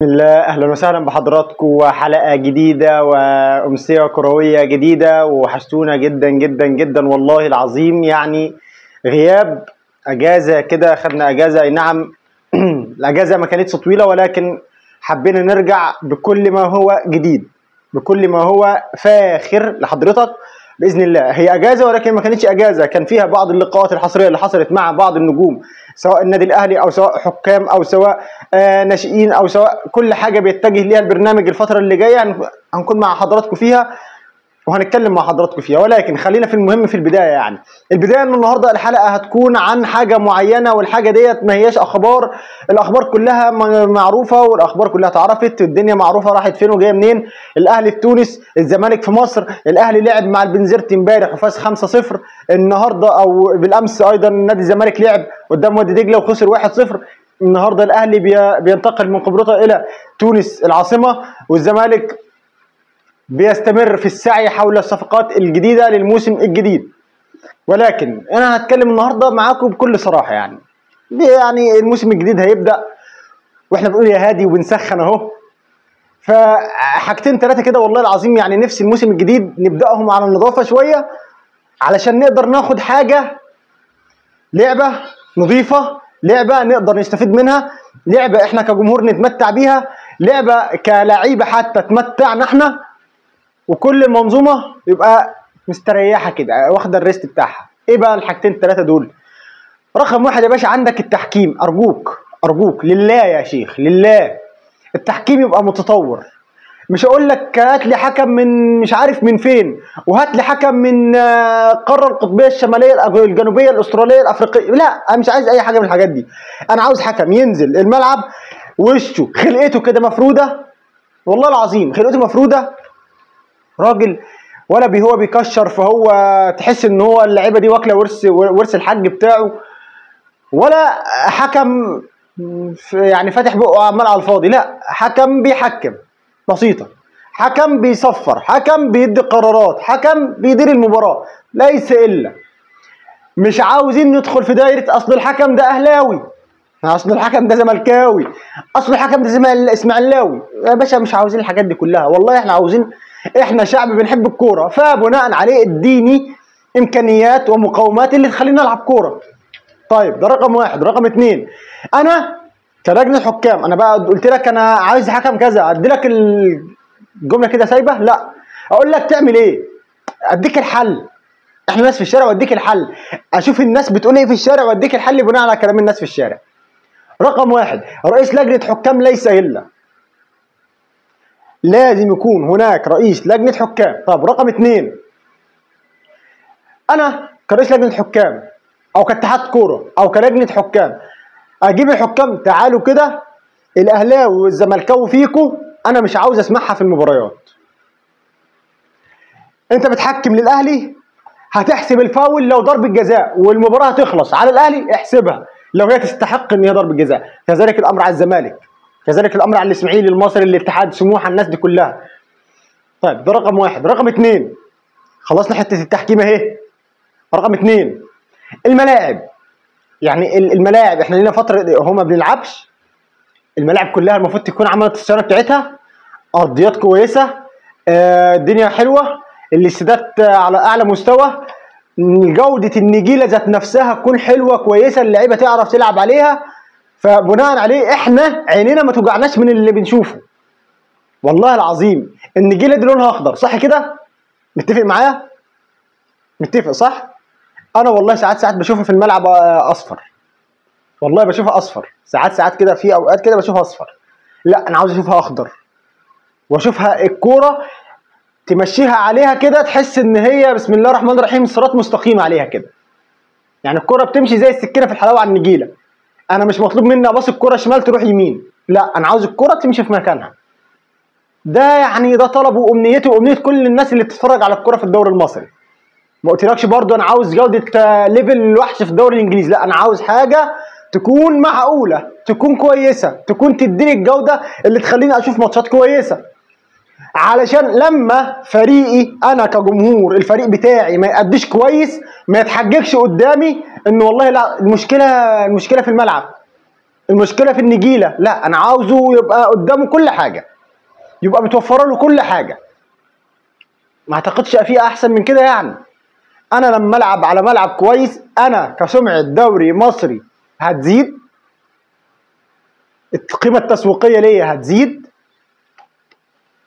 بسم الله، اهلا وسهلا بحضراتكم وحلقه جديده وامسيه كرويه جديده. وحشتونا جدا جدا جدا والله العظيم. يعني غياب اجازه كده، خدنا اجازه اي نعم. الاجازه ما كانتش طويله، ولكن حبينا نرجع بكل ما هو جديد، بكل ما هو فاخر لحضرتك باذن الله. هي اجازه ولكن ما كانتش اجازه، كان فيها بعض اللقاءات الحصريه اللي حصلت مع بعض النجوم، سواء النادي الاهلي او سواء حكام او سواء ناشئين او سواء كل حاجه بيتجه ليها البرنامج الفتره اللي جايه. هنكون مع حضراتكم فيها وهنتكلم مع حضراتكم فيها، ولكن خلينا في المهم في البدايه. يعني البدايه ان النهارده الحلقه هتكون عن حاجه معينه، والحاجه ديت ما هياش اخبار. الاخبار كلها معروفه والاخبار كلها اتعرفت، الدنيا معروفه راحت فين وجايه منين. الاهلي في تونس، الزمالك في مصر. الاهلي لعب مع البنزرتي امبارح وفاز 5-0. النهارده او بالامس ايضا نادي الزمالك لعب قدام وادي دجله وخسر 1-0. النهارده الاهلي بينتقل من قبرصة الى تونس العاصمه، والزمالك بيستمر في السعي حول الصفقات الجديدة للموسم الجديد. ولكن أنا هتكلم النهاردة معاكم بكل صراحة. يعني الموسم الجديد هيبدأ وإحنا بنقول يا هادي وبنسخن أهو. فحاجتين ثلاثة كده والله العظيم، يعني نفسي الموسم الجديد نبدأهم على النظافة شوية، علشان نقدر ناخد حاجة، لعبة نظيفة، لعبة نقدر نستفيد منها، لعبة إحنا كجمهور نتمتع بيها، لعبة كلاعيبة حتى تمتعنا إحنا، وكل المنظومه يبقى مستريحه كده واخده الريست بتاعها. ايه بقى الحاجتين الثلاثه دول؟ رقم واحد يا باشا، عندك التحكيم. ارجوك ارجوك لله يا شيخ، لله التحكيم يبقى متطور. مش هقول لك هات لي حكم من مش عارف من فين، وهات لي حكم من القاره القطبيه الشماليه الجنوبيه الاستراليه الافريقيه. لا، انا مش عايز اي حاجه من الحاجات دي. انا عاوز حكم ينزل الملعب وشه خلقته كده مفروده، والله العظيم خلقته مفروده، راجل ولا هو بيكشر، فهو تحس ان هو اللعيبه دي واكله ورث الحاج بتاعه، ولا حكم يعني فاتح بقه عمال على الفاضي. لا، حكم بيحكم بسيطه، حكم بيصفر، حكم بيدي قرارات، حكم بيدير المباراه، ليس الا. مش عاوزين ندخل في دايره اصل الحكم ده اهلاوي، اصل الحكم ده زملكاوي، اصل الحكم ده اسماعيلاوي. يا باشا مش عاوزين الحاجات دي كلها، والله احنا عاوزين، احنا شعب بنحب الكوره، فبناء عليه اديني امكانيات ومقومات اللي تخلينا نلعب كوره. طيب ده رقم واحد. رقم اتنين، انا كلجنه حكام، انا بقى قلت لك انا عايز حكم كذا، ادي لك الجمله كده سايبه؟ لا، اقول لك تعمل ايه، اديك الحل. احنا ناس في الشارع واديك الحل، اشوف الناس بتقول ايه في الشارع واديك الحل بناء على كلام الناس في الشارع. رقم واحد، رئيس لجنه حكام ليس الا، لازم يكون هناك رئيس لجنة حكام. طب رقم اتنين، أنا كرئيس لجنة حكام أو كاتحاد كورة أو كلجنة حكام أجيب الحكام، تعالوا كده الأهلاوي والزملكاوي فيكوا، أنا مش عاوز أسمعها في المباريات. أنت بتحكم للأهلي، هتحسب الفاول لو ضربة جزاء والمباراة هتخلص على الأهلي، احسبها لو هي تستحق إن هي ضربة جزاء. كذلك الأمر على الزمالك، كذلك الامر على الاسماعيلي، المصري، الاتحاد، سموحه، الناس دي كلها. طيب ده رقم واحد. رقم اتنين، خلصنا حته التحكيم اهي. رقم اتنين، الملاعب. يعني الملاعب احنا لنا فتره هو ما بنلعبش، الملاعب كلها المفروض تكون عملت الصيانه بتاعتها، ارضيات كويسه، الدنيا حلوه، الاستادات على اعلى مستوى، جوده النجيله ذات نفسها تكون حلوه كويسه، اللعيبه تعرف تلعب عليها. فبناء عليه احنا عينينا ما توجعناش من اللي بنشوفه. والله العظيم النجيله دي لونها اخضر، صح كده؟ متفق معايا؟ متفق صح؟ انا والله ساعات بشوفها في الملعب اصفر، والله بشوفها اصفر ساعات كده، في اوقات كده بشوفها اصفر. لا، انا عاوز اشوفها اخضر، واشوفها الكوره تمشيها عليها كده تحس ان هي بسم الله الرحمن الرحيم صراط مستقيم عليها كده. يعني الكوره بتمشي زي السكينه في الحلاوه على النجيله. انا مش مطلوب مني اباص الكوره شمال تروح يمين، لا، انا عاوز الكوره تمشي في مكانها. ده يعني ده طلب وامنيتي وامنيه كل الناس اللي بتتفرج على الكوره في الدوري المصري. ما قلتلكش برضو انا عاوز جوده ليفل الوحش في الدوري الانجليزي، لا، انا عاوز حاجه تكون معقوله، تكون كويسه، تكون تديني الجوده اللي تخليني اشوف ماتشات كويسه. علشان لما فريقي انا كجمهور الفريق بتاعي ما يأديش كويس، ما يتحججش قدامي ان والله لا، المشكله في الملعب، المشكله في النجيله، لا انا عاوزه يبقى قدامه كل حاجه، يبقى متوفره له كل حاجه. ما اعتقدش فيه احسن من كده يعني. انا لما العب على ملعب كويس، انا كسمعه دوري مصري هتزيد، القيمه التسويقيه ليا هتزيد،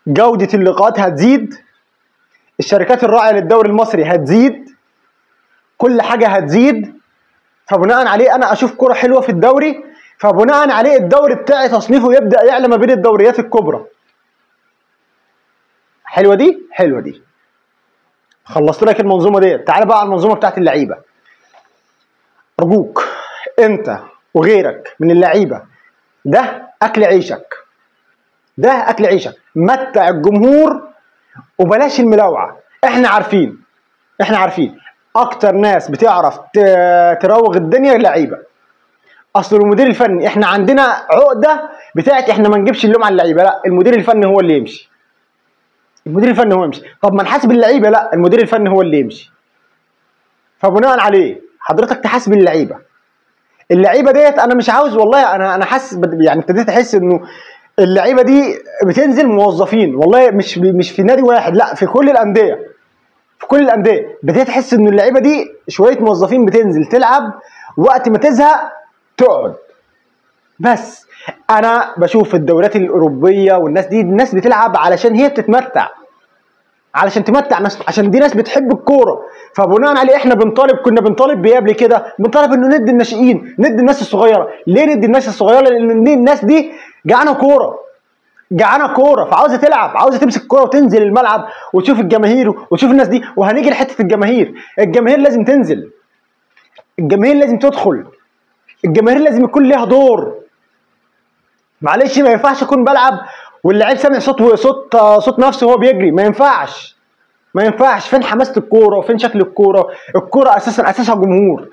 جوده اللقاءات هتزيد، الشركات الراعيه للدوري المصري هتزيد، كل حاجه هتزيد. فبناء عليه انا اشوف كرة حلوه في الدوري، فبناء عليه الدوري بتاعي تصنيفه يبدا يعلى ما بين الدوريات الكبرى. حلوه دي، حلوه دي. خلصت لك المنظومه ديت. تعال بقى على المنظومه بتاعت اللعيبه. ارجوك انت وغيرك من اللعيبه، ده اكل عيشك، ده اكل عيشك. متع الجمهور وبلاش الملاوعه. احنا عارفين اكتر ناس بتعرف تروج الدنيا اللعيبه. اصل المدير الفني، احنا عندنا عقده بتاعت احنا ما نجيبش اللوم على اللعيبه، لا المدير الفني هو اللي يمشي. المدير الفني هو يمشي. طب ما نحاسب اللعيبه، لا المدير الفني هو اللي يمشي. فبناء عليه حضرتك تحاسب اللعيبه. اللعيبه ديت انا مش عاوز والله، انا حاسس يعني ابتديت احس انه اللعيبه دي بتنزل موظفين، والله مش في نادي واحد، لا في كل الانديه، في كل الانديه بديت احس ان اللعيبه دي شويه موظفين بتنزل تلعب، وقت ما تزهق تقعد. بس انا بشوف الدوريات الاوروبيه والناس دي، الناس بتلعب علشان هي بتتمتع، علشان تمتع ناس، عشان دي ناس بتحب الكوره. فبناء عليه احنا كنا بنطالب بايه قبل كده؟ بنطالب انه ندي الناشئين، ندي الناس الصغيره. ليه ندي الناس الصغيره؟ لان الناس دي جعانه كوره، جعانه كوره، فعاوزه تلعب، عاوزه تمسك الكوره وتنزل الملعب وتشوف الجماهير وتشوف الناس دي. وهنيجي لحته الجماهير، الجماهير لازم تنزل، الجماهير لازم تدخل، الجماهير لازم يكون ليها دور. معلش ما ينفعش اكون بلعب واللاعب سامع صوت نفسه وهو بيجري، ما ينفعش، ما ينفعش. فين حماسه الكوره وفين شكل الكوره؟ الكوره اساسها جمهور،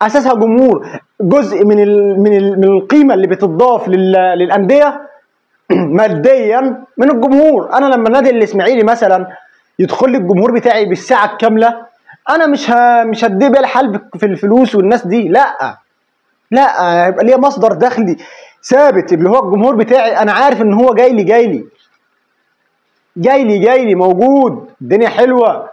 اساسها جمهور. جزء من القيمه اللي بتضاف للانديه ماديا من الجمهور. انا لما النادي الاسماعيلي مثلا يدخل لي الجمهور بتاعي بالساعه الكامله، انا مش هديه بيها الحل في الفلوس والناس دي، لا هيبقى ليا مصدر دخلي ثابت اللي هو الجمهور بتاعي. انا عارف ان هو جاي لي موجود، الدنيا حلوه.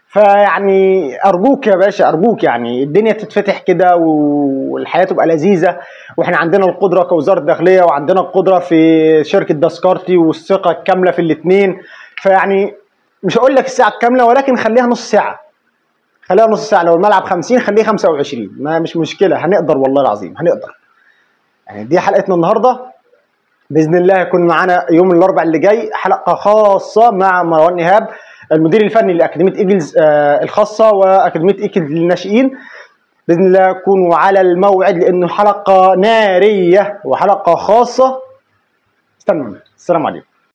فيعني ارجوك يا باشا، ارجوك يعني الدنيا تتفتح كده والحياه تبقى لذيذه. واحنا عندنا القدره كوزاره داخليه، وعندنا القدره في شركه داسكارتي، والثقه الكامله في الاثنين. فيعني مش هقول لك الساعه الكامله، ولكن خليها نص ساعه، خليها نص ساعه. لو الملعب 50 خليه 25، ما مش مشكله، هنقدر والله العظيم هنقدر. يعني دي حلقتنا النهارده، باذن الله هيكون معانا يوم الاربعاء اللي جاي حلقه خاصه مع مروان ايهاب، المدير الفني لاكاديميه ايجلز الخاصه واكاديميه ايجلز للناشئين. باذن الله كونوا على الموعد، لانه حلقه ناريه وحلقه خاصه. استنوا. السلام عليكم.